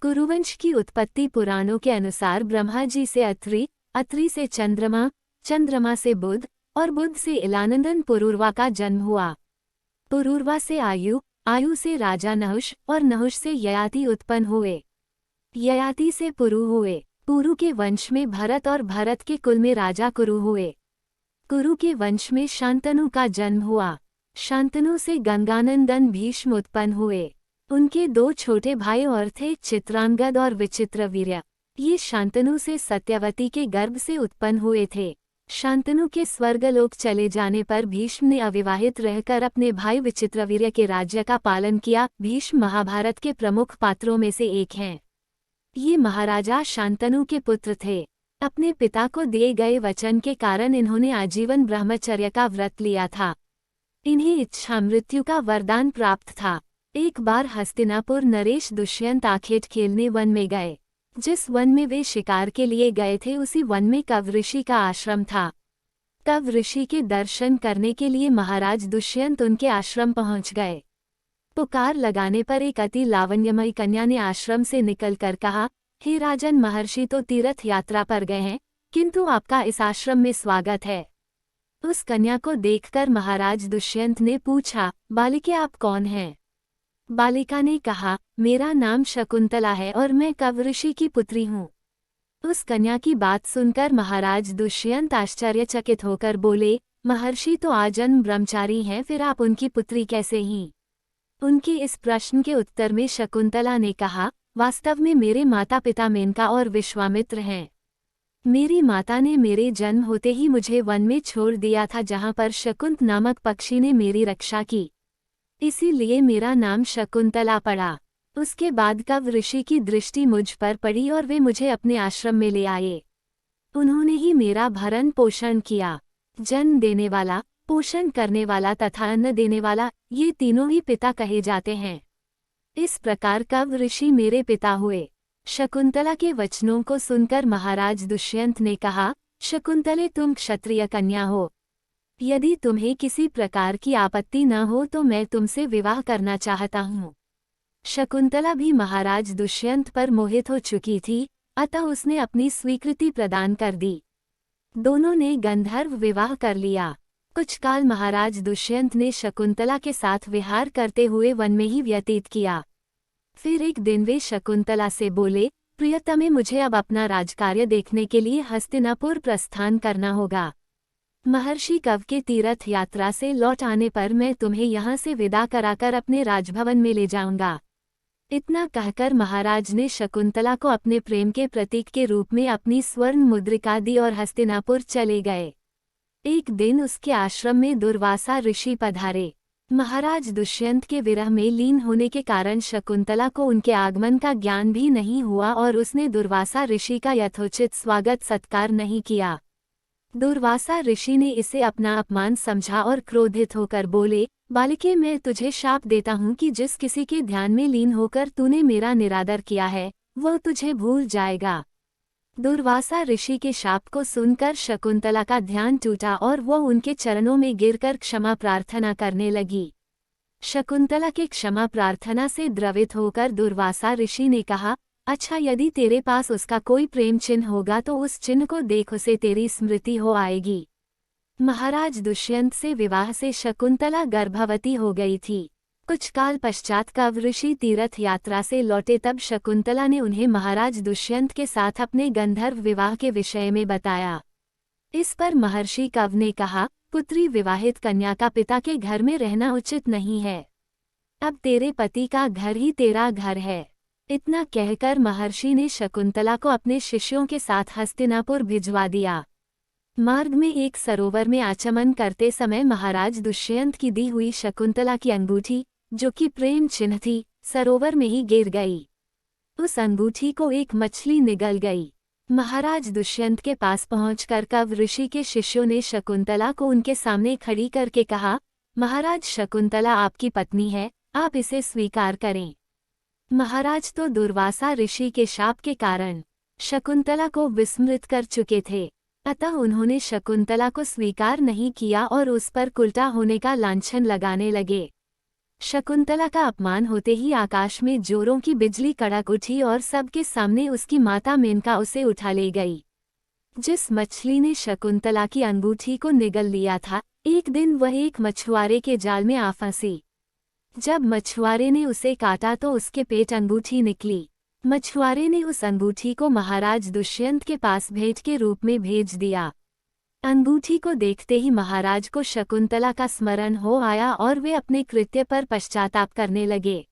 कुरुवंश की उत्पत्ति पुराणों के अनुसार ब्रह्मा जी से अत्रि, अत्रि से चंद्रमा, चंद्रमा से बुध और बुध से इलानंदन पुरूरवा का जन्म हुआ। पुरूरवा से आयु, आयु से राजा नहुष और नहुष से ययाति उत्पन्न हुए। ययाति से पुरु हुए। पुरु के वंश में भरत और भरत के कुल में राजा कुरु हुए। कुरु के वंश में शांतनु का जन्म हुआ। शांतनु से गंगानंदन भीष्म उत्पन्न हुए। उनके दो छोटे भाई और थे चित्रांगद और विचित्रवीर्य। ये शांतनु से सत्यवती के गर्भ से उत्पन्न हुए थे। शांतनु के स्वर्गलोक चले जाने पर भीष्म ने अविवाहित रहकर अपने भाई विचित्रवीर्य के राज्य का पालन किया। भीष्म महाभारत के प्रमुख पात्रों में से एक हैं। ये महाराजा शांतनु के पुत्र थे। अपने पिता को दिए गए वचन के कारण इन्होंने आजीवन ब्रह्मचर्य का व्रत लिया था। इन्हें इच्छा मृत्यु का वरदान प्राप्त था। एक बार हस्तिनापुर नरेश दुष्यंत आखेट खेलने वन में गए। जिस वन में वे शिकार के लिए गए थे उसी वन में कव ऋषि का आश्रम था। कव ऋषि के दर्शन करने के लिए महाराज दुष्यंत उनके आश्रम पहुंच गए। पुकार लगाने पर एक अति लावण्यमयी कन्या ने आश्रम से निकलकर कहा, हे राजन, महर्षि तो तीर्थ यात्रा पर गए हैं, किंतु आपका इस आश्रम में स्वागत है। उस कन्या को देखकर महाराज दुष्यंत ने पूछा, बालिके आप कौन हैं? बालिका ने कहा, मेरा नाम शकुंतला है और मैं कव ऋषि की पुत्री हूँ। उस कन्या की बात सुनकर महाराज दुष्यंत आश्चर्यचकित होकर बोले, महर्षि तो आजन्म ब्रह्मचारी हैं, फिर आप उनकी पुत्री कैसे ही? उनके इस प्रश्न के उत्तर में शकुंतला ने कहा, वास्तव में मेरे माता पिता मेनका और विश्वामित्र हैं। मेरी माता ने मेरे जन्म होते ही मुझे वन में छोड़ दिया था, जहाँ पर शकुंत नामक पक्षी ने मेरी रक्षा की, इसीलिए मेरा नाम शकुंतला पड़ा। उसके बाद कव ऋषि की दृष्टि मुझ पर पड़ी और वे मुझे अपने आश्रम में ले आए। उन्होंने ही मेरा भरण पोषण किया। जन्म देने वाला, पोषण करने वाला तथा अन्न देने वाला, ये तीनों ही पिता कहे जाते हैं। इस प्रकार कव ऋषि मेरे पिता हुए। शकुंतला के वचनों को सुनकर महाराज दुष्यंत ने कहा, शकुंतले, तुम क्षत्रिय कन्या हो। यदि तुम्हें किसी प्रकार की आपत्ति न हो तो मैं तुमसे विवाह करना चाहता हूँ। शकुंतला भी महाराज दुष्यंत पर मोहित हो चुकी थी, अतः उसने अपनी स्वीकृति प्रदान कर दी। दोनों ने गंधर्व विवाह कर लिया। कुछ काल महाराज दुष्यंत ने शकुंतला के साथ विहार करते हुए वन में ही व्यतीत किया। फिर एक दिन वे शकुंतला से बोले, प्रियतमे, मुझे अब अपना राजकार्य देखने के लिए हस्तिनापुर प्रस्थान करना होगा। महर्षि कव के तीर्थ यात्रा से लौट आने पर मैं तुम्हें यहाँ से विदा कराकर अपने राजभवन में ले जाऊंगा। इतना कहकर महाराज ने शकुंतला को अपने प्रेम के प्रतीक के रूप में अपनी स्वर्ण मुद्रिका दी और हस्तिनापुर चले गए। एक दिन उसके आश्रम में दुर्वासा ऋषि पधारे। महाराज दुष्यंत के विरह में लीन होने के कारण शकुंतला को उनके आगमन का ज्ञान भी नहीं हुआ और उसने दुर्वासा ऋषि का यथोचित स्वागत सत्कार नहीं किया। दुर्वासा ऋषि ने इसे अपना अपमान समझा और क्रोधित होकर बोले, बालिके, मैं तुझे शाप देता हूँ कि जिस किसी के ध्यान में लीन होकर तूने मेरा निरादर किया है, वह तुझे भूल जाएगा। दुर्वासा ऋषि के शाप को सुनकर शकुंतला का ध्यान टूटा और वह उनके चरणों में गिरकर क्षमा प्रार्थना करने लगी। शकुंतला के क्षमा प्रार्थना से द्रवित होकर दुर्वासा ऋषि ने कहा, अच्छा, यदि तेरे पास उसका कोई प्रेम चिन्ह होगा तो उस चिन्ह को देख उसे तेरी स्मृति हो आएगी। महाराज दुष्यंत से विवाह से शकुंतला गर्भवती हो गई थी। कुछ काल पश्चात कव ऋषि तीर्थ यात्रा से लौटे तब शकुंतला ने उन्हें महाराज दुष्यंत के साथ अपने गंधर्व विवाह के विषय में बताया। इस पर महर्षि कव ने कहा, पुत्री, विवाहित कन्या का पिता के घर में रहना उचित नहीं है। अब तेरे पति का घर ही तेरा घर है। इतना कहकर महर्षि ने शकुंतला को अपने शिष्यों के साथ हस्तिनापुर भिजवा दिया। मार्ग में एक सरोवर में आचमन करते समय महाराज दुष्यंत की दी हुई शकुंतला की अंगूठी, जो कि प्रेम चिन्ह थी, सरोवर में ही गिर गई। उस अंगूठी को एक मछली निगल गई। महाराज दुष्यंत के पास पहुंचकर कव ऋषि के शिष्यों ने शकुंतला को उनके सामने खड़ी करके कहा, महाराज, शकुंतला आपकी पत्नी है, आप इसे स्वीकार करें। महाराज तो दुर्वासा ऋषि के शाप के कारण शकुंतला को विस्मृत कर चुके थे, अतः उन्होंने शकुंतला को स्वीकार नहीं किया और उस पर कुल्टा होने का लांछन लगाने लगे। शकुंतला का अपमान होते ही आकाश में जोरों की बिजली कड़क उठी और सबके सामने उसकी माता मेनका उसे उठा ले गई। जिस मछली ने शकुंतला की अंगूठी को निगल लिया था, एक दिन वह एक मछुआरे के जाल में आ फंसी। जब मछुआरे ने उसे काटा तो उसके पेट अंगूठी निकली। मछुआरे ने उस अंगूठी को महाराज दुष्यंत के पास भेंट के रूप में भेज दिया। अंगूठी को देखते ही महाराज को शकुंतला का स्मरण हो आया और वे अपने कृत्य पर पश्चाताप करने लगे।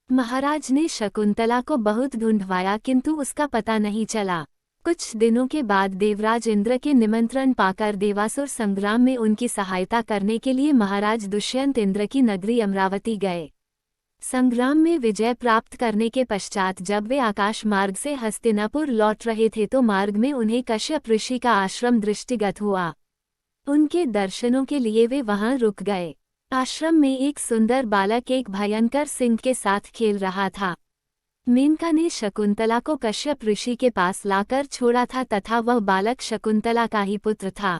महाराज ने शकुंतला को बहुत ढूंढवाया किंतु उसका पता नहीं चला। कुछ दिनों के बाद देवराज इंद्र के निमंत्रण पाकर देवासुर संग्राम में उनकी सहायता करने के लिए महाराज दुष्यंत इंद्र की नगरी अमरावती गए। संग्राम में विजय प्राप्त करने के पश्चात जब वे आकाश मार्ग से हस्तिनापुर लौट रहे थे तो मार्ग में उन्हें कश्यप ऋषि का आश्रम दृष्टिगत हुआ। उनके दर्शनों के लिए वे वहां रुक गए। आश्रम में एक सुंदर बालक एक भयंकर सिंह के साथ खेल रहा था। मेनका ने शकुंतला को कश्यप ऋषि के पास लाकर छोड़ा था तथा वह बालक शकुंतला का ही पुत्र था।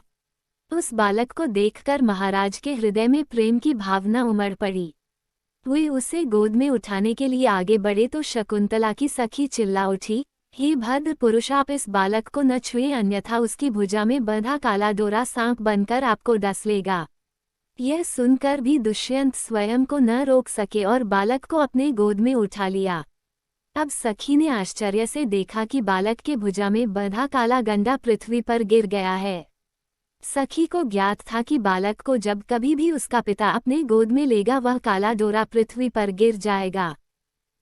उस बालक को देखकर महाराज के हृदय में प्रेम की भावना उमड़ पड़ी। वे उसे गोद में उठाने के लिए आगे बढ़े तो शकुंतला की सखी चिल्ला उठी, हे भद्र पुरुष, आप इस बालक को न छुए अन्यथा उसकी भुजा में बंधा काला डोरा सांप बनकर आपको डस लेगा। यह सुनकर भी दुष्यंत स्वयं को न रोक सके और बालक को अपने गोद में उठा लिया। अब सखी ने आश्चर्य से देखा कि बालक के भुजा में बंधा काला गंडा पृथ्वी पर गिर गया है। सखी को ज्ञात था कि बालक को जब कभी भी उसका पिता अपने गोद में लेगा वह काला डोरा पृथ्वी पर गिर जाएगा।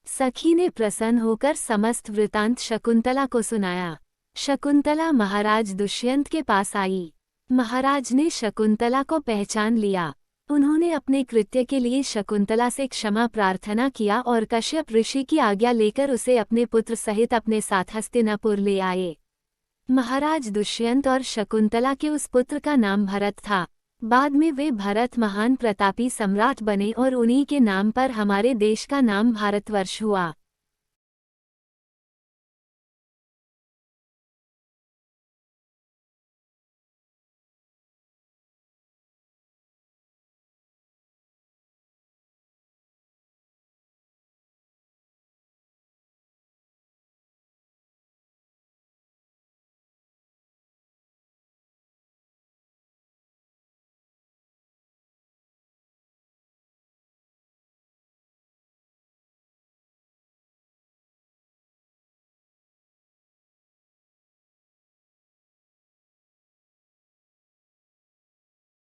सखी ने प्रसन्न होकर समस्त वृतांत शकुंतला को सुनाया। शकुंतला महाराज दुष्यंत के पास आई। महाराज ने शकुंतला को पहचान लिया। उन्होंने अपने कृत्य के लिए शकुंतला से क्षमा प्रार्थना किया और कश्यप ऋषि की आज्ञा लेकर उसे अपने पुत्र सहित अपने साथ हस्तिनापुर ले आए। महाराज दुष्यंत और शकुंतला के उस पुत्र का नाम भरत था। बाद में वे भरत महान प्रतापी सम्राट बने और उन्हीं के नाम पर हमारे देश का नाम भारतवर्ष हुआ।